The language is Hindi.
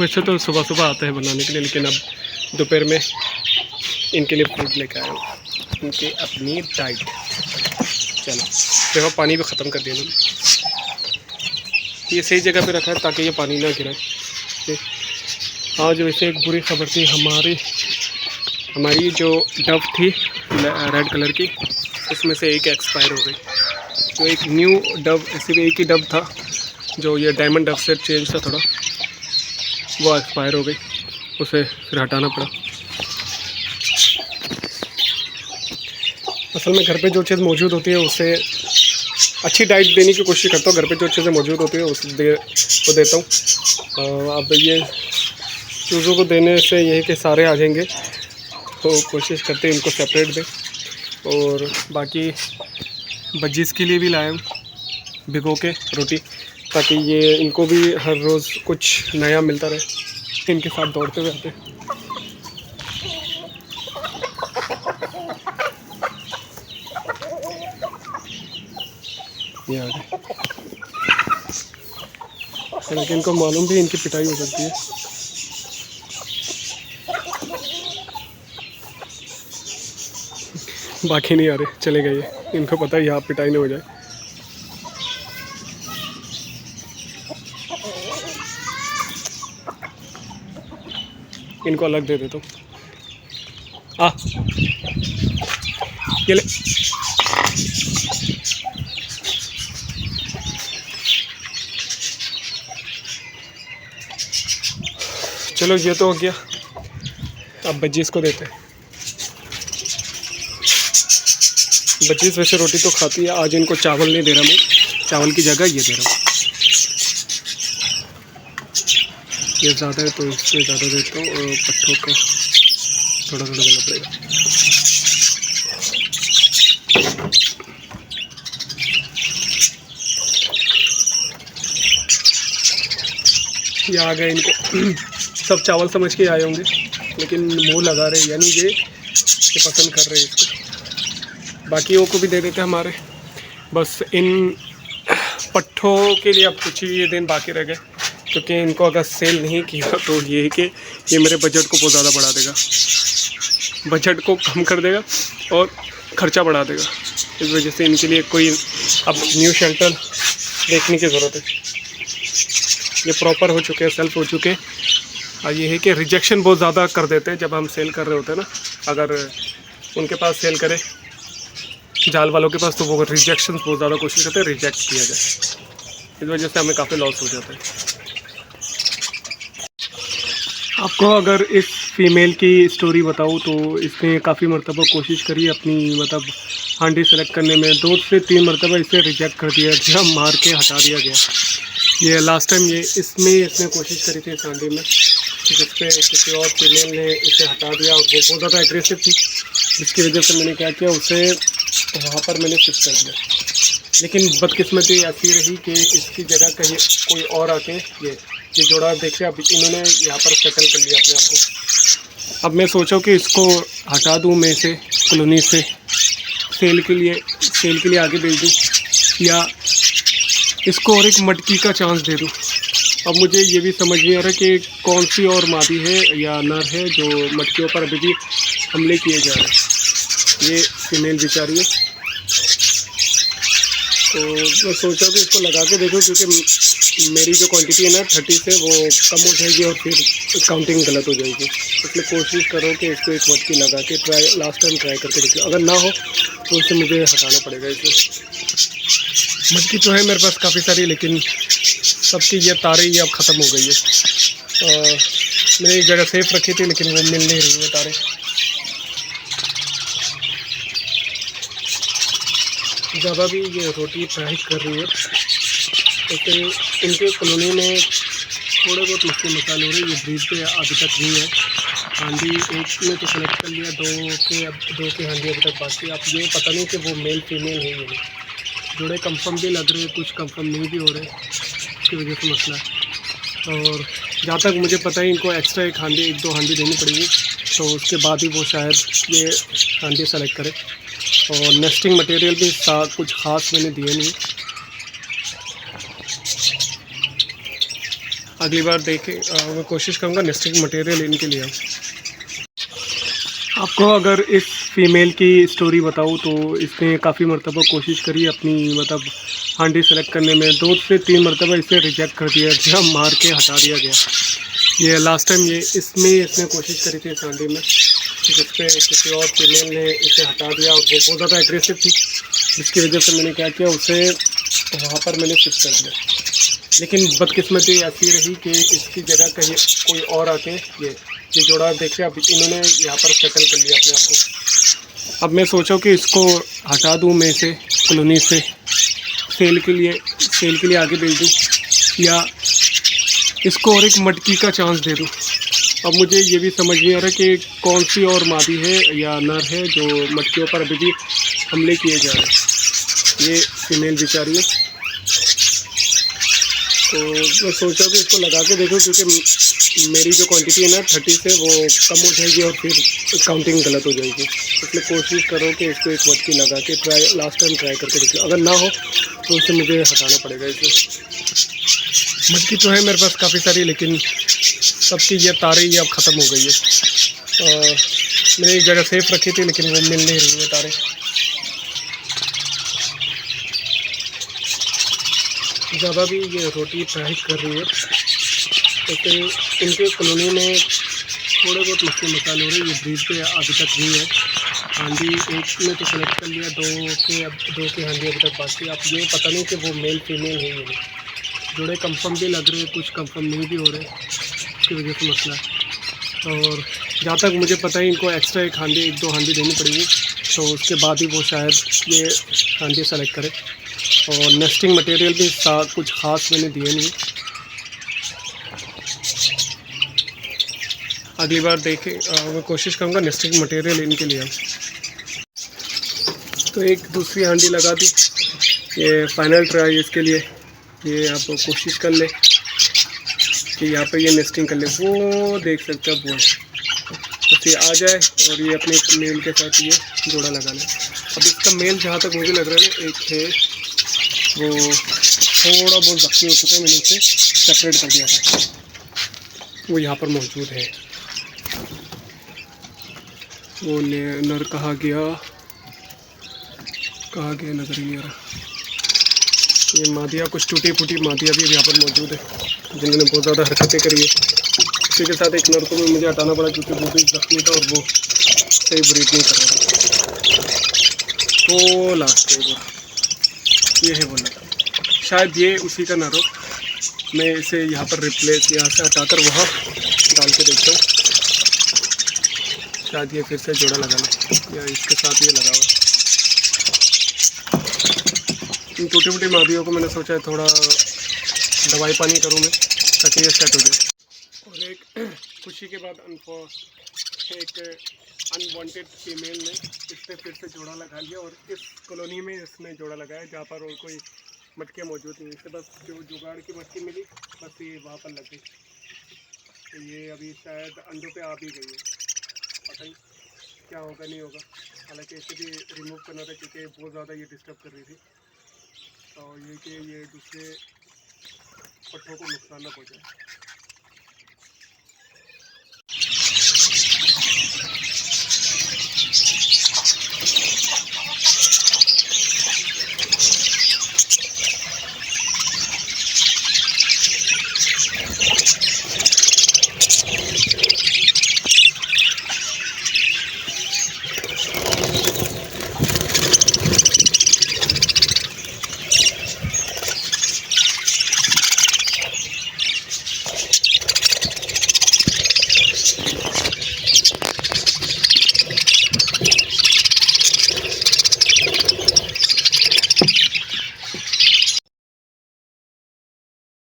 वैसे तो सुबह सुबह आते हैं बनाने के लिए, लेकिन अब दोपहर में इनके लिए फूड लेकर आया हूँ, इनकी अपनी डाइट। चलो देखो पानी भी ख़त्म कर दिया इन्होंने। ये सही जगह पे रखा है ताकि ये पानी ना गिरे। आज वैसे एक बुरी खबर थी, हमारी जो डव थी रेड कलर की, उसमें से एक एक्सपायर हो गई। तो एक न्यू डव, सिर्फ एक ही डव था जो ये डायमंड डव से चेंज था थोड़ा, वो एक्सपायर हो गई, उसे फिर हटाना पड़ा। असल में घर पे जो चीज़ मौजूद होती है उसे अच्छी डाइट देने की कोशिश करता हूँ। घर पे जो चीज़ें मौजूद होती है वो देता हूँ। अब ये चूज़ों को देने से यही कि सारे आ जाएंगे, तो कोशिश करते हैं इनको सेपरेट दें। और बाकी बज्जीज़ के लिए भी लाया हूँ भिगो के रोटी, ताकि ये इनको भी हर रोज़ कुछ नया मिलता रहे, इनके साथ दौड़ते हुए आते। ये आ गए, हालांकि इनको मालूम भी इनकी पिटाई हो सकती है। बाकी नहीं आ रहे, चले गए ये, इनको पता है यहाँ पिटाई नहीं हो जाए। इनको अलग दे देता हूँ। ये ले। चलो ये तो हो गया, अब बज्जीज़ को देते हैं। बच्चीज़ वैसे रोटी तो खाती है, आज इनको चावल नहीं दे रहा मैं, चावल की जगह ये दे रहा हूँ। ये ज़्यादा है तो इससे ज़्यादा देता हूँ, और पट्ठों को थोड़ा थोड़ा देना पड़ेगा। ये आ गए, इनको सब चावल समझ के आए होंगे, लेकिन मुंह लगा रहे, यानी ये पसंद कर रहे हैं इसको। बाकियों को भी दे देते हैं हमारे। बस इन पट्ठों के लिए अब कुछ ही ये दिन बाकी रह गए, क्योंकि इनको अगर सेल नहीं किया तो ये है कि ये मेरे बजट को बहुत ज़्यादा बढ़ा देगा, बजट को कम कर देगा और ख़र्चा बढ़ा देगा। इस वजह से इनके लिए कोई अब न्यू शेल्टर देखने की ज़रूरत है। ये प्रॉपर हो चुके हैं, सेल्फ हो चुके हैं। और ये है कि रिजेक्शन बहुत ज़्यादा कर देते हैं जब हम सेल कर रहे होते हैं ना, अगर उनके पास सेल करें जाल वालों के पास, तो वो रिजेक्शन बहुत ज़्यादा कोशिश करते हैं रिजेक्ट किया जाए। इस वजह से हमें काफ़ी लॉस हो जाता है। आपको अगर इस फीमेल की स्टोरी बताऊँ तो इसने काफ़ी मरतबा कोशिश करी अपनी, मतलब हांडी सेलेक्ट करने में। 2 से 3 मरतबा इसे रिजेक्ट कर दिया गया, मार के हटा दिया गया। ये लास्ट टाइम इसने कोशिश करी थी इस हांडी में, जिसपे किसी और फीमेल ने इसे हटा दिया, और वो बहुत ज़्यादा एग्रेसिव थी, जिसकी वजह से मैंने क्या किया, उसे वहाँ पर मैंने शिफ्ट कर दिया। लेकिन बदकिस्मती ऐसी रही कि इसकी जगह कहीं कोई और आके ये जोड़ा देखे, अब इन्होंने यहाँ पर सेटल कर लिया अपने आप को। अब मैं सोचा कि इसको हटा दूँ मैं इसे कॉलोनी से, सेल के लिए आगे भेज दूँ, या इसको और एक मटकी का चांस दे दूँ। अब मुझे ये भी समझ नहीं आ रहा कि कौन सी और मादी है या नर है जो मटकियों पर अभी भी हमले किए जा रहे हैं। ये फीमेल बेचारी है, तो मैं सोचा कि इसको लगा के देखो, क्योंकि मेरी जो क्वांटिटी है ना 30 से वो कम हो जाएगी और फिर काउंटिंग गलत हो जाएगी। इसलिए कोशिश करो कि इसको एक मटकी लगा के लास्ट टाइम ट्राई करके देखो। अगर ना हो तो उसे मुझे हटाना पड़ेगा। इसमें मटकी तो है मेरे पास काफ़ी सारी, लेकिन सबकी ये तारे ये अब ख़त्म हो गई है। मैंने एक जगह सेफ रखी थी, लेकिन वो मिल नहीं रही है तारे। ज़्यादा भी ये रोटी फ्राई कर रही है, लेकिन इनके कॉलोनी में थोड़े बहुत मसले मसाले हो रहे हैं। ये ब्रीड पे अभी तक नहीं है। हांडी एक ने तो सेलेक्ट कर लिया, 2 के हांडी अभी तक बाकी। अब ये पता नहीं कि वो मेल फीमेल है ये नहीं। जोड़े कंफर्म भी लग रहे हैं, कुछ कंफर्म नहीं भी हो रहे, इसकी वजह से मसला है। और जहाँ तक मुझे पता है इनको एक्स्ट्रा एक 1-2 हांडी देनी पड़ेगी, तो उसके बाद ही वो शायद ये हांडी सेलेक्ट करे। और नेस्टिंग मटेरियल भी कुछ ख़ास मैंने दिए नहीं। अगली बार देखें मैं कोशिश करूँगा नेस्टिंग मटेरियल इनके लिए। आपको अगर इस फीमेल की स्टोरी बताऊँ तो इसने काफ़ी मरतबा कोशिश करी अपनी मतलब हांडी सेलेक्ट करने में, 2 से 3 मरतबा इसे रिजेक्ट कर दिया गया, मार के हटा दिया गया। ये लास्ट टाइम इसने कोशिश करी थी इस हांडी में, जिस पे किसी और फीमेल ने इसे हटा दिया और वो बहुत ज़्यादा एग्रेसिव थी, जिसकी वजह से मैंने क्या किया, उसे वहाँ पर मैंने शिफ्ट कर दिया। लेकिन बदकिस्मती ऐसी रही कि इसकी जगह कहीं कोई और आके ये जोड़ा आप देख रहे हैं, अब इन्होंने यहाँ पर सेटल कर लिया अपने आप को। अब मैं सोचा कि इसको हटा दूँ मैं इसे कॉलोनी से, सेल के लिए आगे भेज दूँ, या इसको और एक मटकी का चांस दे दूँ। अब मुझे ये भी समझ नहीं आ रहा कि कौन सी और मादी है या नर है जो मटकियों पर अभी भी हमले किए जा रहे हैं। ये फीमेल बेचारी है, तो मैं सोच रहा हूँ कि इसको लगा के देखो, क्योंकि मेरी जो क्वांटिटी है ना 30 से वो कम हो जाएगी और फिर काउंटिंग गलत हो जाएगी। इसलिए कोशिश करो कि इसको एक मटकी लगा के लास्ट टाइम ट्राई करके देखो। अगर ना हो तो उसे मुझे हटाना पड़ेगा। इसमें मटकी तो है मेरे पास काफ़ी सारी, लेकिन सबकी ये तारे ये अब ख़त्म हो गई है। मैंने एक जगह सेफ रखी थी, लेकिन वो मिल नहीं रही है तारे। ज़्यादा भी ये रोटी फ्राई कर रही है, लेकिन इनके कॉलोनी में थोड़े बहुत मसले मसाले हो रहे हैं। ये ब्रीड पे अभी तक नहीं है। हांडी एक ने तो सेलेक्ट कर लिया, दो की हांडी अभी तक बाकी। अब ये पता नहीं कि वो मेल फीमेल है ये जोड़े कंफर्म भी लग रहे हैं, कुछ कंफर्म नहीं भी हो रहे, इसकी वजह से मसला है। और जहाँ तक मुझे पता है इनको एक्स्ट्रा एक दो हांडी देनी पड़ेगी, तो उसके बाद ही वो शायद ये हांडी सेलेक्ट करे। और नेस्टिंग मटेरियल भी कुछ ख़ास मैंने दिए नहीं। अगली बार देखें मैं कोशिश करूँगा नेस्टिंग मटेरियल इनके लिए। तो एक दूसरी हांडी लगा दी, ये फाइनल ट्राई इसके लिए। ये आप कोशिश कर ले कि यहाँ पे ये नेस्टिंग कर ले। वो देख सकते हैं, वो बस ये आ जाए और ये अपने मेल के साथ ये जोड़ा लगा ले। अब इसका मेल जहाँ तक मुझे लग रहा है ना, एक है वो थोड़ा बहुत जख्मी हो चुका है, मैंने उसे सेपरेट कर दिया था, वो यहाँ पर मौजूद है। वो नर कहाँ गया नजर ही नहीं आ रहा। ये मादिया, कुछ टूटी फूटी मादिया भी यहाँ पर मौजूद है, जिन्होंने बहुत ज़्यादा हरकतें करी है। इसी के साथ एक नर को भी मुझे हटाना पड़ा, क्योंकि वो भी जख्मी था और वो सही ब्रीड नहीं कर रहा था। तो लास्ट है वो, ये है वो नर। शायद ये उसी का नर हो। मैं इसे यहाँ पर रिप्लेस यहाँ से हटाकर वहाँ डाल के देखता हूँ, शायद ये फिर से जोड़ा लगा ले, या इसके साथ ये लगा हुआ। इन टूटी फूटी मादियों को मैंने सोचा है थोड़ा दवाई पानी करूँ मैं, ताकि ये सेट हो जाए। और एक खुशी के बाद एक अनवांटेड फीमेल ने इससे फिर से जोड़ा लगा लिया, और इस कॉलोनी में इसने जोड़ा लगाया जहाँ पर और कोई मटके मौजूद नहीं। इसे बस जो जुगाड़ की मटकी मिली, बस ये वहाँ पर लग गई। तो ये अभी शायद अंडों पे आ भी गई है, पता नहीं क्या होगा नहीं होगा। हालांकि इसे भी रिमूव करना था, क्योंकि बहुत ज़्यादा ये डिस्टर्ब कर रही थी। और ये कि ये दूसरे पट्टों को नुकसान ना पहुँचाए।